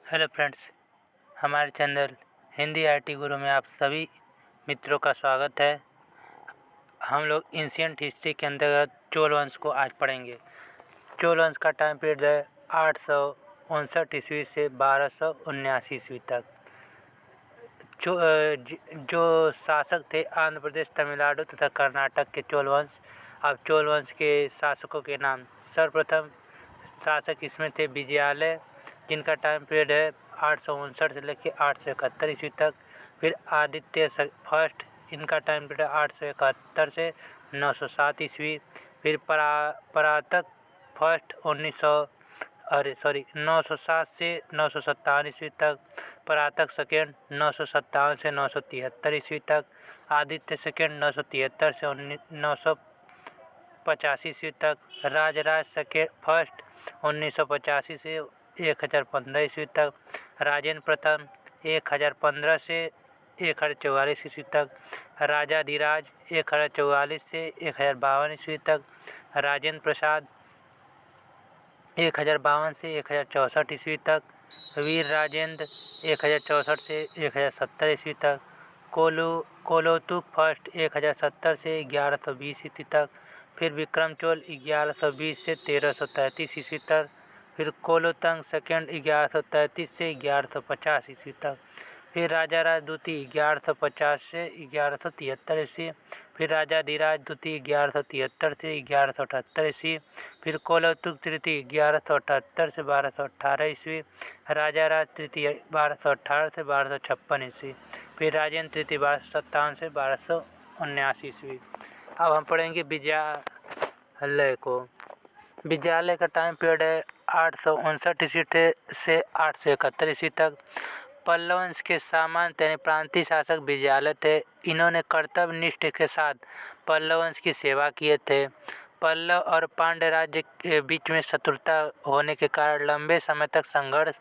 Hello friends, हमारे channel Hindi IT गुरु में आप सभी मित्रों का स्वागत है। हम लोग एंशिएंट हिस्ट्री के अंतर्गत चोल वंश को आज पढ़ेंगे। चोल वंश का टाइम पीरियड है 859 ईस्वी से 1279 ईस्वी तक। जो शासक थे आंध्र प्रदेश, तमिलनाडु तथा कर्नाटक के चोल वंश। अब चोल वंश के शासकों के नाम। सर्वप्रथम शासक इसमें थे विजयालय, जिनका टाइम पीरियड है 859 से लेकर 871 ईस्वी तक। फिर आदित्य फर्स्ट, इनका टाइम पीरियड 871 से 907 ईस्वी। फिर परातक फर्स्ट 907 से 957 ईस्वी तक। परातक सेकेंड 957 से 973 ईस्वी तक। आदित्य सेकेंड 973 से 985 ईस्वी तक। राजराज सेकेंड फर्स्ट 1985 से 1015 ईस्वी तक। राजेंद्र प्रथम 1015 से 1044 ईस्वी तक। राजाधिराज 1044 से 1052 ईस्वी तक। राजेंद्र प्रसाद 1052 से 1064 ईस्वी तक। वीर राजेंद्र 1064 से 1070 ईस्वी तक। कोलोतुक फर्स्ट 1070 से 1120 ईस्वी तक। फिर विक्रम चोल 1120 से 1333 ईस्वी तक। फिर कोलोतंग सेकेंड 1133 से 1150 ईस्वी तक। फिर राजाराज द्वितीय 1150 से 1173 ईस्वी। फिर राजाधिराज द्वितीय 1173 से 1178 ईस्वी। फिर कोलोतुक तृतीय 1178 से 1218 ईस्वी। राजाराज तृतीय 1218 से 1256 ईस्वी। फिर राजेंद्र तृतीय 1257 से 1279 ईस्वी। अब हम पढ़ेंगे विजयालय को। विजयालय का टाइम पीरियड है 859 ईस्वी से 871 ईस्वी तक। पल्लव वंश के सामंत यानी प्रांतीय शासक विजयालय थे। इन्होंने कर्तव्य निष्ठा के साथ पल्लव वंश की सेवा किए थे। पल्लव और पांड्य राज्य के बीच में शत्रुता होने के कारण लंबे समय तक संघर्ष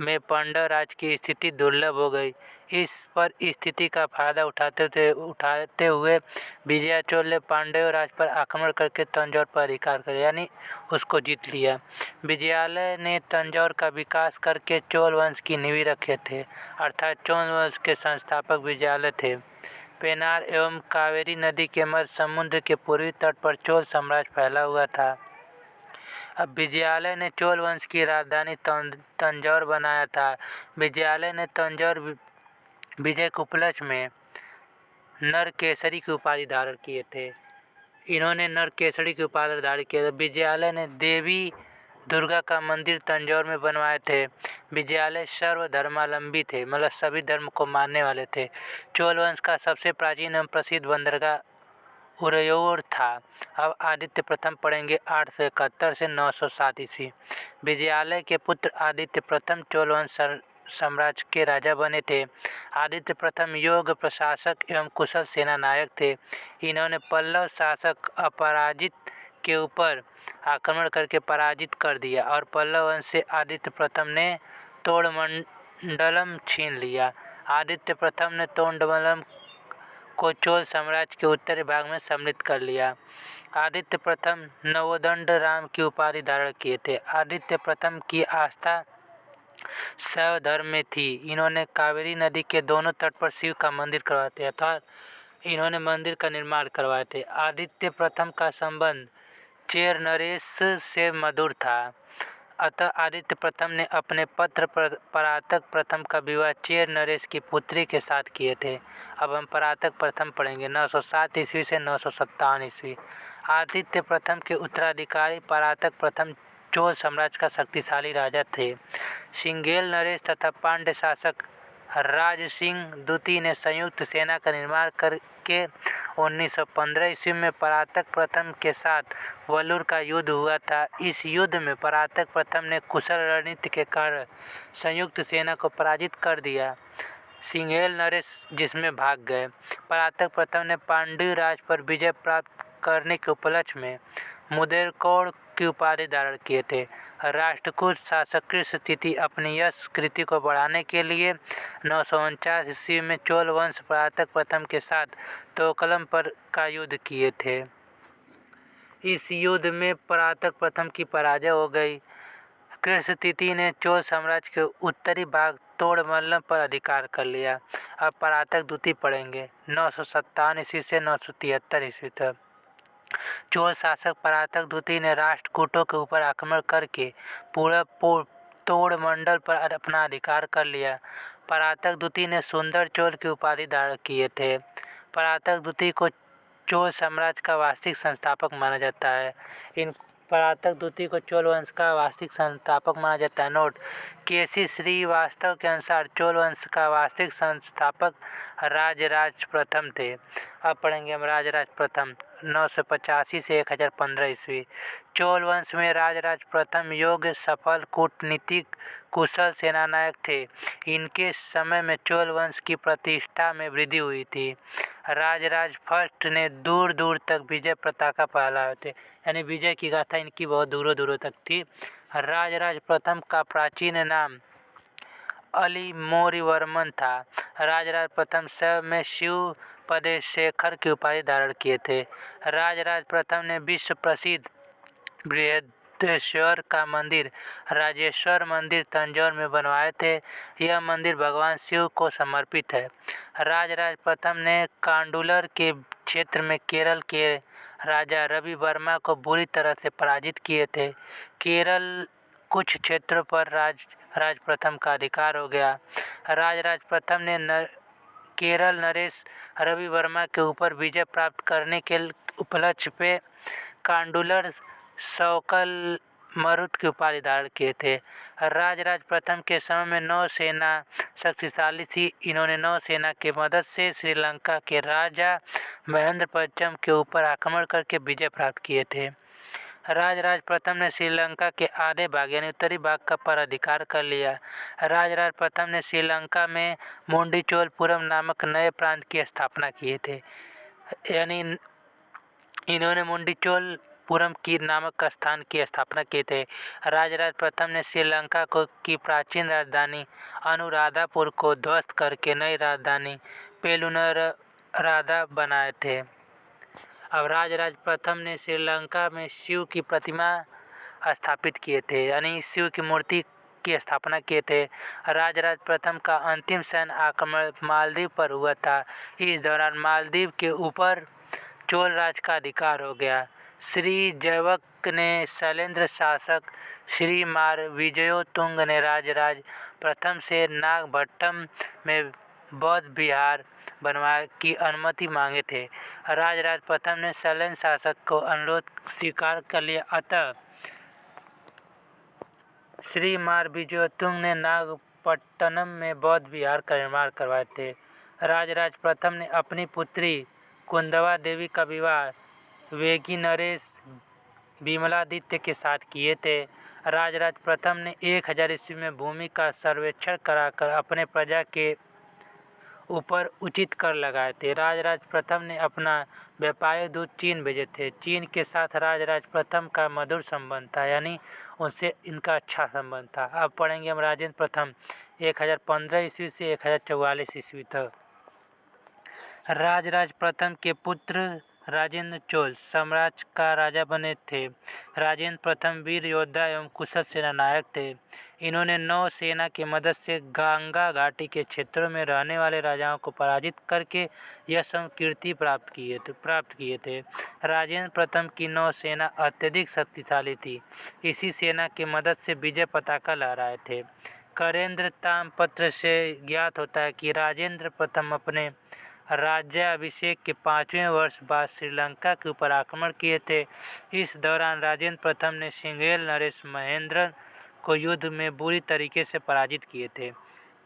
में पांड्य राज्य की स्थिति दुर्लभ हो गई। इस पर स्थिति का फायदा उठाते हुए विजय चोल ने पांड्य राज पर आक्रमण करके तंजौर पर अधिकार कर यानी उसको जीत लिया। विजयालय ने तंजौर का विकास करके चोल वंश की नींव रखे थे, अर्थात चोल वंश के संस्थापक विजयालय थे। पेनार एवं कावेरी नदी के मध्य समुद्र के पूर्वी तट पर चोल साम्राज्य फैला हुआ था। अब विजयालय ने चोल वंश की राजधानी तंजौर बनाया था। विजयालय ने तंजौर विजय के उपलक्ष्य में नरकेसरी की उपाधि धारण किए थे। इन्होंने नरकेसरी की उपाधि धारण किया। विजयालय ने देवी दुर्गा का मंदिर तंजौर में बनवाए थे। विजयालय सर्वधर्मावलंबी थे, मतलब सभी धर्म को मानने वाले थे। चोल वंश का सबसे प्राचीन एवं प्रसिद्ध बंदरगाह उरयोर था। अब आदित्य प्रथम पढ़ेंगे 871 से 907 ईस्वी। विजयालय के पुत्र आदित्य प्रथम चोल वंश साम्राज्य के राजा बने थे। आदित्य प्रथम योग्य प्रशासक एवं कुशल सेना नायक थे। इन्होंने पल्लव शासक अपराजित के ऊपर आक्रमण करके पराजित कर दिया और पल्लव वंश से आदित्य प्रथम ने तोंडमंडलम छीन लिया। आदित्य प्रथम ने तोंडमंडलम को चोल साम्राज्य के उत्तरी भाग में सम्मिलित कर लिया। आदित्य प्रथम नवोदंड राम की उपाधि धारण किए थे। आदित्य प्रथम की आस्था शैव धर्म में थी। इन्होंने कावेरी नदी के दोनों तट पर शिव का मंदिर करवाए थे, अर्थात इन्होंने मंदिर का निर्माण करवाए थे। आदित्य प्रथम का संबंध चेर नरेश से मधुर था, अतः आदित्य प्रथम ने अपने पुत्र परातक प्रथम का विवाह चेर नरेश की पुत्री के साथ किए थे। अब हम परातक प्रथम पढ़ेंगे 907 ईस्वी से 957 ईस्वी। आदित्य प्रथम के उत्तराधिकारी परातक प्रथम चोल साम्राज्य का शक्तिशाली राजा थे। सिंघेल नरेश तथा पांड्य शासक राज सिंह द्वितीय ने संयुक्त सेना का निर्माण करके 1915 ईस्वी में परातक प्रथम के साथ वलूर का युद्ध हुआ था। इस युद्ध में परातक प्रथम ने कुशल रणनीति के कारण संयुक्त सेना को पराजित कर दिया। सिंघेल नरेश जिसमें भाग गए। परातक प्रथम ने पांड्य राज पर विजय प्राप्त करने के उपलक्ष्य में मुदेरकोड़ की उपाधि धारण किए थे। राष्ट्रकूट शासक की स्थिति अपनी यश कृति को बढ़ाने के लिए 949 ईस्वी में चोल वंश परातक प्रथम के साथ तोकलम पर का युद्ध किए थे। इस युद्ध में परातक प्रथम की पराजय हो गई। कृष्ण तृतीय ने चोल साम्राज्य के उत्तरी भाग तोड़मल्लम पर अधिकार कर लिया। अब परातक द्वितीय पढ़ेंगे 957 ईस्वी से 973 ईस्वी तक। चोल शासक परातक द्वितीय ने राष्ट्रकूटों के ऊपर आक्रमण करके पूरा तोड़मंडल पर अपना अधिकार कर लिया। परातक द्वितीय ने सुंदर चोल की उपाधि धारण किए थे। परातक द्वितीय को चोल साम्राज्य का वास्तविक संस्थापक माना जाता है। इन परातक द्वितीय को चोल वंश का वास्तविक संस्थापक माना जाता है। नोट: केसी श्रीवास्तव के अनुसार चोल वंश का वास्तविक संस्थापक राजराज प्रथम थे। अब पढ़ेंगे हम राजराज प्रथम 985 से 1015 ईस्वी। चोल वंश में राजराज प्रथम योग्य, सफल, कूटनीतिक, कुशल सेनानायक थे। इनके समय में चोल वंश की प्रतिष्ठा में वृद्धि हुई थी। राजराज फर्स्ट ने दूर दूर तक विजय पताका फहराए थे, यानी विजय की गाथा इनकी बहुत दूरों दूरों तक थी। राजराज प्रथम का प्राचीन नाम अलिमोरिवर्मन था। राजराज प्रथम स्वयं में शिव पदेशेखर की उपाधि धारण किए थे। राजराज प्रथम ने विश्व प्रसिद्ध बृहदेश्वर का मंदिर राजेश्वर मंदिर तंजौर में बनवाए थे। यह मंदिर भगवान शिव को समर्पित है। राजराज प्रथम ने कांडूलर के क्षेत्र में केरल के राजा रवि वर्मा को बुरी तरह से पराजित किए थे। केरल कुछ क्षेत्रों पर राज प्रथम का अधिकार हो गया। राजराज प्रथम ने केरल नरेश रवि वर्मा के ऊपर विजय प्राप्त करने के उपलक्ष्य पे कांडूलर सौकल मरुत की उपाधि धारण किए थे। राजराज प्रथम के समय में नौसेना शक्तिशाली थी। इन्होंने नौसेना की मदद से श्रीलंका के राजा महेंद्र पंचम के ऊपर आक्रमण करके विजय प्राप्त किए थे। राजराज प्रथम ने श्रीलंका के आधे भाग यानी उत्तरी भाग पर अधिकार कर लिया। राजराज प्रथम ने श्रीलंका में मुंडीचोलपुरम नामक नए प्रांत की स्थापना किए थे, यानी इन्होंने मुंडीचोलपुरम की नामक स्थान की स्थापना की थे। राजराज प्रथम ने श्रीलंका की प्राचीन राजधानी अनुराधापुर को ध्वस्त करके नई राजधानी पेलुनराधा बनाए थे। अब राजराज प्रथम ने श्रीलंका में शिव की प्रतिमा स्थापित किए थे, यानी शिव की मूर्ति की स्थापना किए थे। राजराज प्रथम का अंतिम सैन्य आक्रमण मालदीव पर हुआ था। इस दौरान मालदीव के ऊपर चोल राज का अधिकार हो गया। श्री जयवक ने शैलेंद्र शासक श्री मार विजयोतुंग ने राजराज प्रथम से नागभट्टम में बौद्ध विहार बनवाने की अनुमति मांगे थे। राजराज प्रथम ने शैलेंद्र शासक को अनुरोध स्वीकार कर लिया। अतः श्री मार विजयोतुंग ने नागपट्टनम में बौद्ध विहार का निर्माण करवाए थे। राजराज प्रथम ने अपनी पुत्री कुंदवा देवी का विवाह वेगी नरेश विमलादित्य के साथ किए थे। राजराज प्रथम ने 1000 ईस्वी में भूमि का सर्वेक्षण कराकर अपने प्रजा के ऊपर उचित कर लगाए थे। राजराज प्रथम ने अपना व्यापारिक दूत चीन भेजे थे। चीन के साथ राजराज प्रथम का मधुर संबंध था, यानी उनसे इनका अच्छा संबंध था। अब पढ़ेंगे हम राजेंद्र प्रथम 1015 ईस्वी से 1044 ईस्वी तक। राजराज प्रथम के पुत्र राजेंद्र चोल साम्राज्य का राजा बने थे। राजेंद्र प्रथम वीर योद्धा एवं कुशल सेनानायक थे। इन्होंने नौसेना की मदद से गंगा घाटी के क्षेत्रों में रहने वाले राजाओं को पराजित करके यश एवं कीर्ति प्राप्त किए थे। राजेंद्र प्रथम की नौसेना अत्यधिक शक्तिशाली थी। इसी सेना की मदद से विजय पताका लहराए थे। करेंद्र ताम्रपत्र से ज्ञात होता है कि राजेंद्र प्रथम अपने राज्याभिषेक के 5वें वर्ष बाद श्रीलंका के ऊपर आक्रमण किए थे। इस दौरान राजेंद्र प्रथम ने सिंघेल नरेश महेंद्र को युद्ध में बुरी तरीके से पराजित किए थे।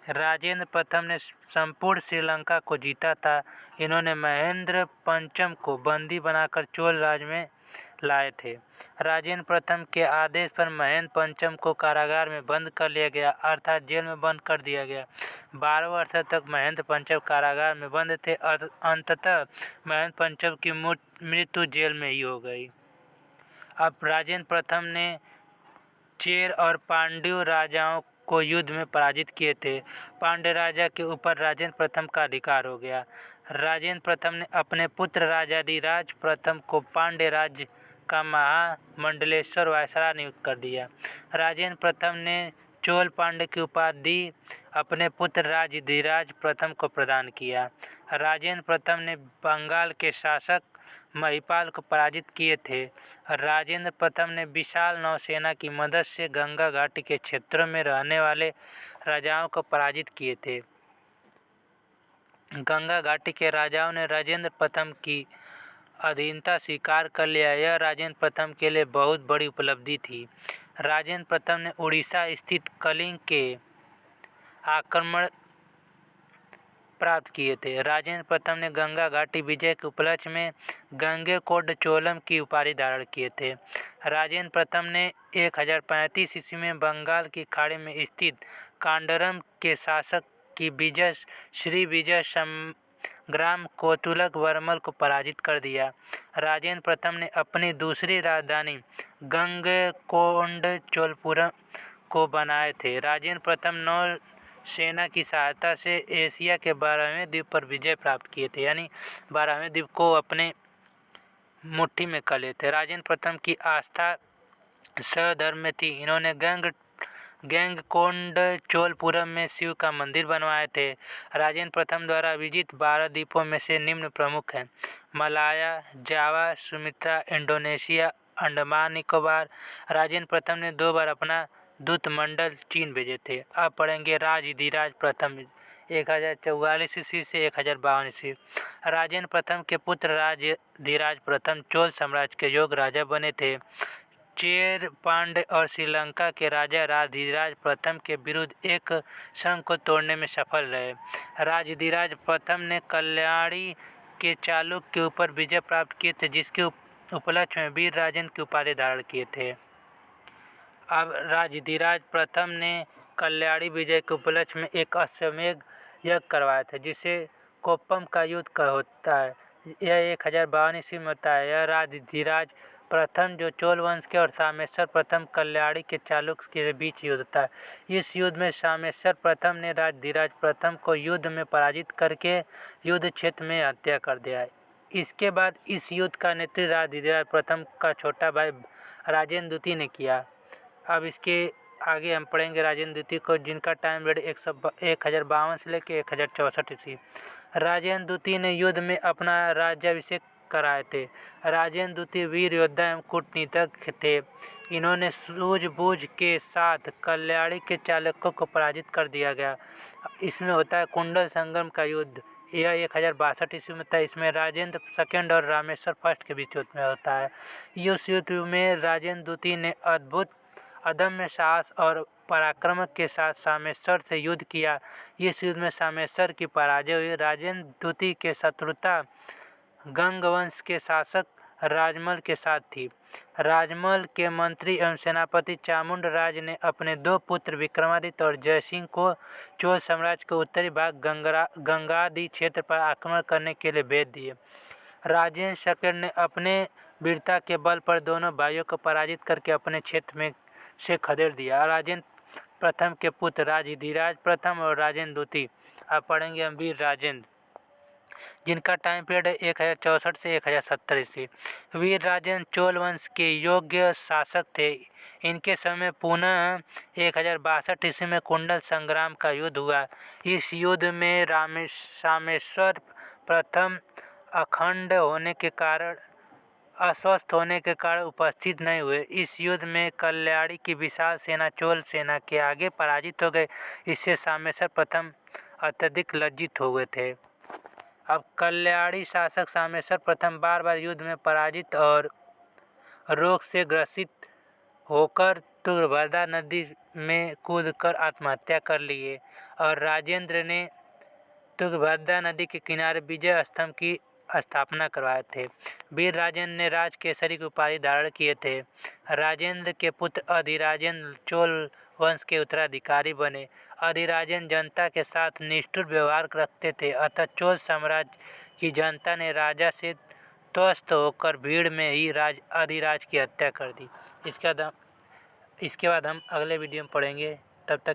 राजेंद्र प्रथम ने संपूर्ण श्रीलंका को जीता था। इन्होंने महेंद्र पंचम को बंदी बनाकर चोल राज में लाए थे। राजेंद्र प्रथम के आदेश पर महेंद्र पंचम को कारागार में बंद कर लिया गया, अर्थात जेल में बंद कर दिया गया। 12 वर्षों तक महेंद्र पंचम कारागार में बंद थे। अंततः महेंद्र पंचम की मृत्यु जेल में ही हो गई। अब राजेंद्र प्रथम ने चेर और पांड्य राजाओं को युद्ध में पराजित किए थे। पांड्य राजा के ऊपर राजेंद्र प्रथम का अधिकार हो गया। राजेंद्र प्रथम ने अपने पुत्र राजाधिराज प्रथम को पांड्य राज्य का महामंडलेश्वर वायसराय नियुक्त कर दिया। राजेंद्र प्रथम ने चोल पांड्य की उपाधि अपने पुत्र राजाधिराज प्रथम को प्रदान किया। राजेंद्र प्रथम ने बंगाल के शासक महिपाल को पराजित किए थे। राजेंद्र प्रथम ने विशाल नौसेना की मदद से गंगा घाटी के क्षेत्रों में रहने वाले राजाओं को पराजित किए थे। गंगा घाटी के राजाओं ने राजेंद्र प्रथम की अधीनता स्वीकार कर लिया। यह राजेंद्र प्रथम के लिए बहुत बड़ी उपलब्धि थी। राजेंद्र प्रथम ने उड़ीसा स्थित कलिंग के आक्रमण प्राप्त किए थे। राजेंद्र प्रथम ने गंगा घाटी विजय के उपलक्ष्य में गंगैकोंड चोलम की उपाधि धारण किए थे। राजेंद्र प्रथम ने 1035 ईस्वी में बंगाल की खाड़ी में स्थित कांडरम के शासक की विजय संग्राम कोतुलक वर्मल को पराजित कर दिया। राजेंद्र प्रथम ने अपनी दूसरी राजधानी गंगैकोंड चोलपुरम को बनाए थे। राजेंद्र प्रथम नौ सेना की सहायता से एशिया के 12वें द्वीप पर विजय प्राप्त किए थे, यानी 12वें द्वीप को अपने मुट्ठी में कर लिए थे। राजेंद्र प्रथम की आस्था सधर्म में थी। इन्होंने गंगैकोंड चोलपुरम में शिव का मंदिर बनवाए थे। राजेंद्र प्रथम द्वारा विजित 12 द्वीपों में से निम्न प्रमुख हैं: मलाया, जावा, सुमित्रा, इंडोनेशिया, अंडमान निकोबार। राजेंद्र प्रथम ने 2 बार अपना दूत मंडल चीन भेजे थे। अब पढ़ेंगे राजाधिराज प्रथम 1044 ईस्वी से 1052 ईस्वी। राजेंद्र प्रथम के पुत्र राजाधिराज प्रथम चोल साम्राज्य के योग्य राजा बने थे। चेर पांड्य और श्रीलंका के राजा राजाधिराज प्रथम के विरुद्ध एक संघ को तोड़ने में सफल रहे। राजाधिराज प्रथम ने कल्याणी के चालुक्य के ऊपर विजय प्राप्त किए थे, जिसके उपलक्ष्य में वीर राजेंद्र की उपाधि धारण किए थे। अब राजाधिराज प्रथम ने कल्याणी विजय के उपलक्ष्य में एक अश्वमेध यज्ञ करवाया था, जिसे कोप्पम का युद्ध होता है। यह 1052 ईस्वी में होता है। यह राजाधिराज प्रथम जो चोल वंश के और सामेश्वर प्रथम कल्याणी के चालुक्य के बीच युद्ध था। इस युद्ध में सामेश्वर प्रथम ने राजाधिराज प्रथम को युद्ध में पराजित करके युद्ध क्षेत्र में हत्या कर दिया। इसके बाद इस युद्ध का नेतृत्व राजाधिराज प्रथम का छोटा भाई राजेंद्र द्वितीय ने किया। अब इसके आगे हम पढ़ेंगे राजेंद्र द्वितीय को, जिनका टाइम पीरियड 1052 से लेकर 1064 ईस्वी। राजेंद्र द्वितीय ने युद्ध में अपना राज्याभिषेक कराए थे। राजेंद्र द्वितीय वीर योद्धा एवं कूटनीतिज्ञ थे। इन्होंने सूझबूझ के साथ कल्याणी के चालुक्यों को पराजित कर दिया गया। इसमें होता है कुंडल संगम का युद्ध। यह 1062 ईस्वी में था। इसमें राजेंद्र सेकंड और रामेश्वर फर्स्ट के बीच युद्ध में होता है। इस युद्ध में राजेंद्र द्वितीय ने अद्भुत अदम्य साहस और पराक्रम के साथ सामेश्वर से युद्ध किया। इस युद्ध में सामेश्वर की पराजय हुई। राजेंद्र द्वितीय के शत्रुता गंगवंश के शासक राजमल के साथ थी। राजमल के मंत्री एवं सेनापति चामुंड राज ने अपने 2 पुत्र विक्रमादित्य और जयसिंह को चोल साम्राज्य के उत्तरी भाग गंगादि क्षेत्र पर आक्रमण करने के लिए भेज दिए। राजेंद्र सेकंड ने अपने वीरता के बल पर दोनों भाइयों को पराजित करके अपने क्षेत्र में से खदेड़ दिया। राजेंद्र प्रथम के पुत्र राजाधिराज प्रथम और राजेंद्र द्वितीय। अब पढ़ेंगे हम वीर राजेंद्र, जिनका टाइम पीरियड है 1064 से 1070 ईस्वी। वीर राजेंद्र चोल वंश के योग्य शासक थे। इनके समय पुनः 1062 ईस्वी में कुंडल संग्राम का युद्ध हुआ। इस युद्ध में सामेश्वर प्रथम अस्वस्थ होने के कारण उपस्थित नहीं हुए। इस युद्ध में कल्याणी की विशाल सेना चोल सेना के आगे पराजित हो गई। इससे सामेश्वर प्रथम अत्यधिक लज्जित हो गए थे। अब कल्याणी शासक सामेश्वर प्रथम बार युद्ध में पराजित और रोग से ग्रसित होकर तुंगभद्रा नदी में कूदकर आत्महत्या कर लिए और राजेंद्र ने तुंगभद्रा नदी के किनारे विजय स्तंभ की स्थापना करवाए थे। वीर राजेंद्र ने राजकेसरी की उपाधि धारण किए थे। राजेंद्र के पुत्र अधिराजेंद्र चोल वंश के उत्तराधिकारी बने। अधिराजेंद्र जनता के साथ निष्ठुर व्यवहार रखते थे, अतः चोल साम्राज्य की जनता ने राजा से त्रस्त होकर भीड़ में ही अधिराज की हत्या कर दी। इसके बाद हम अगले वीडियो में पढ़ेंगे। तब तक